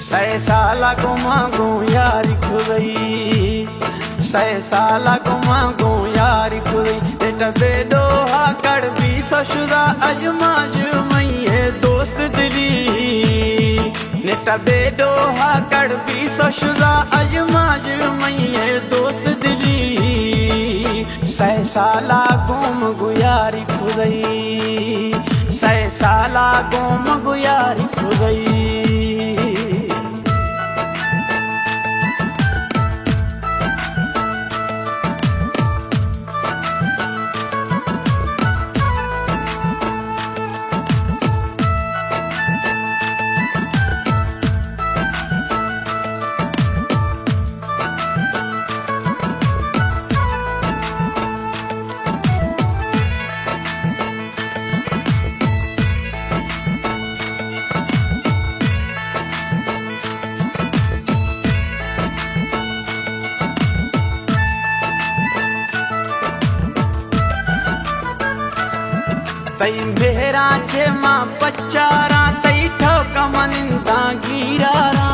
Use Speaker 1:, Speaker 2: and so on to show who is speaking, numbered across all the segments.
Speaker 1: सै साला को मांगो यारी खुदई, सै साला को मांगो यारी खुदई। बेटा बेडो हा कर भी सशुदा अजमाज मई दोस्त दिली। नेटा बेडो हा कर भी सशुदा अजमाज मई दोस्त दिली। सै साला गुम गुयारी खुदई, सै साला गुम गुयारी खुदई। तई मेरा छे मां पचारा तई ठोक मनिंदा गिरारा।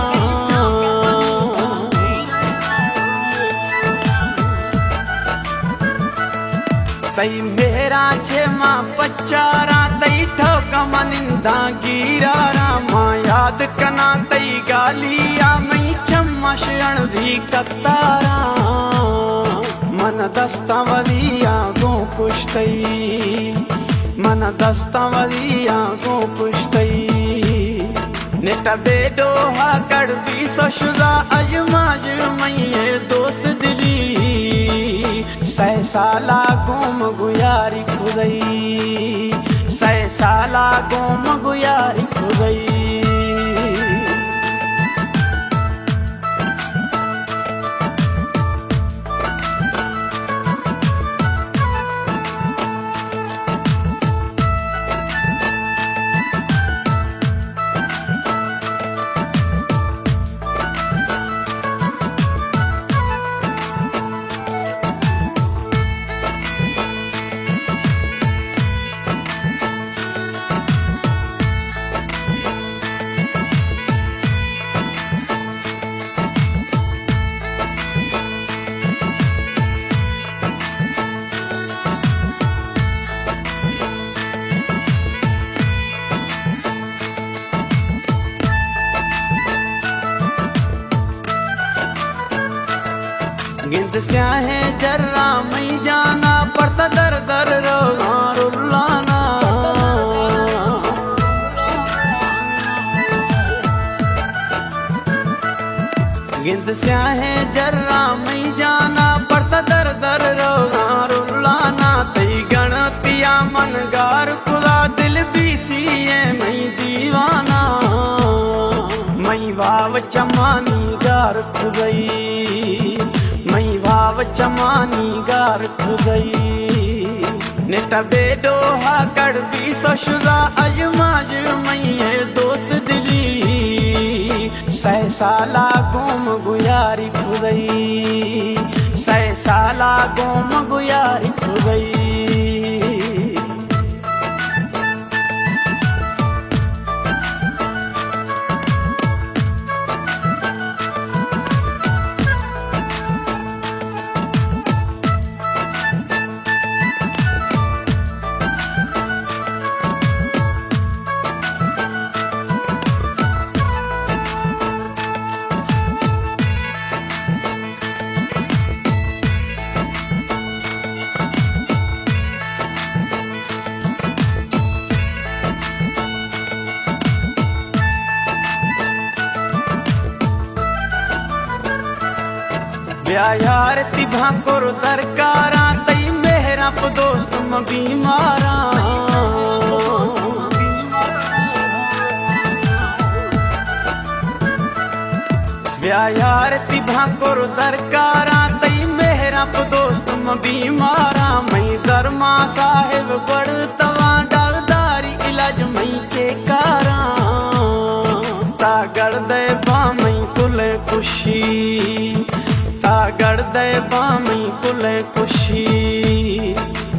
Speaker 1: तई मेरा छे मां पचारा तई ठोक मनिंदा गिरारा। मां याद कना तई गालिया मई चम्मश अणधी कतारा। मन दस्ता वदिया गो कुश्तई, मन दस्ता वदिया गो कुश्तई। नेटा बेडो हा कर भी सशुदा अजमाज मई दोस्त दिली। सै साला गुम गुयारी खुदई, सै साला गुम गुयारी खुदई। गिंद स्याहे जर्रा मई जाना पड़ता दर दर रोगा रुलाना। गिंद स्याहे जर्रा मई जाना पड़ता दर दर रोगा रुलाना। तई गणतिया मन गार खुदा दिल भी सीए मई दीवाना। मई वाव चमानी गार खुदई, मई भाव चमानी गार खुदई। नेटा बेडो हा कर भी सशुदा अजमाज मई दोस्त दिली। सै साला गुम गुयारी खुदई, सै साला गुम गुयारी खुदई। यार ती भाकुर दरकारा तई मेहरा प दोस्त म बीमारा। यार ती भाकुर दरकारा तई मेहरा प दोस्त म बीमारा। मई दरमा साहिब बड़ तवा डागदारी इलाज मई चेकारा। तागड़ दे बामई कुले खुशी, तागड़ दे बामई कुले खुशी।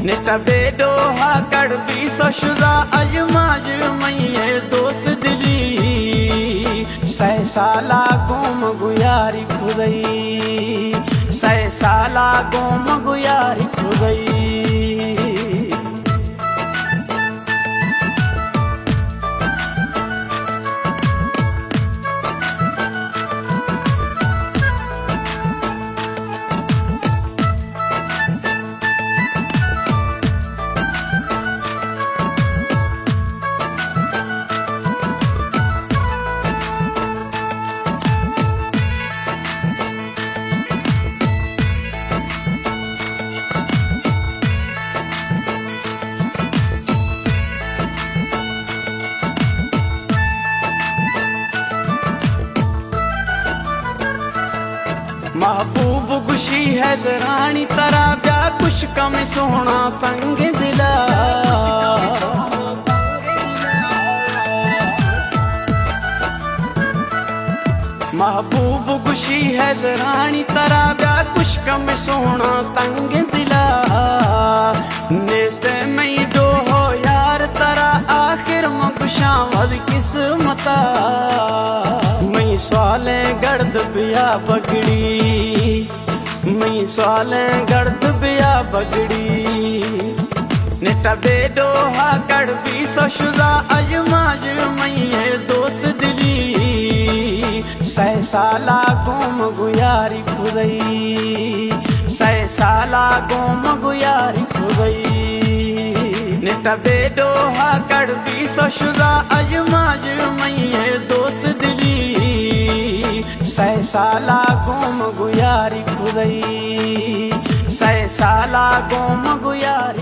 Speaker 1: नेटा बेडो हा कर भी सशुदा अजमाज मई दोस्त दिली। सै साला गोम गुयारी खुदई, सै साला गोम गुयारी खुदई। महबूब गुशी है रानी तरा ब्या कुछ कम सोना तंग दिला। महबूब गुशी है रानी तरा ब्या कुछ कम सोना तंग दिला। नेस्ते मई डो हो यार तरा आखिर मकुशा वद किस्मता। मई सवाले गर्द बिया बगड़ी, मई सवाले गर्द बिया बगड़ी। नेटा बेडो हा कड़ भी सशुदा अजमाज मई है दोस्त दिली। सै साला गोम गुयारी खुदई, सै साला गोम गुयारी खुदई। नेटा बेडो हा कड़ भी सशुदा अजमाज मई है दोस्त दिली। सै साला गोम गुयारी खुदई, सै साला गोम गुयारी।